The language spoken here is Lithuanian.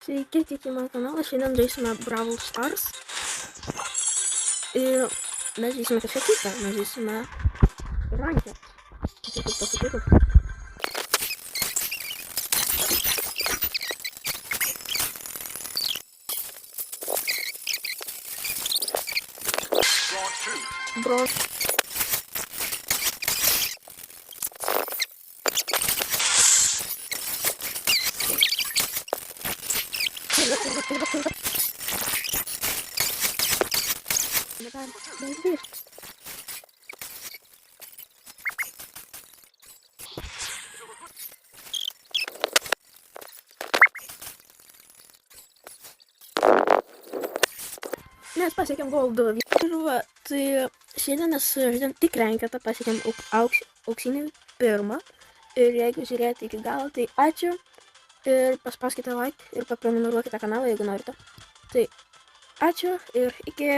Sveiki, tik į mano kanalą, šiandien žaisime Brawl Stars. Ir mes žaisime kažką kitą, mes žaisime Ranked. Čia kaip pasakyti. Bronze. Mes pasiekėm Gold 2 ir va, tai šiandien mes žaidėm tik Ranketą, pasiekėm auksinį pirmą. Ir jeigu žiūrėjote iki galo, tai ačiū. Ir paspauskite like ir paprenumeruokite kanalą, jeigu norite. Tai ačiū ir iki.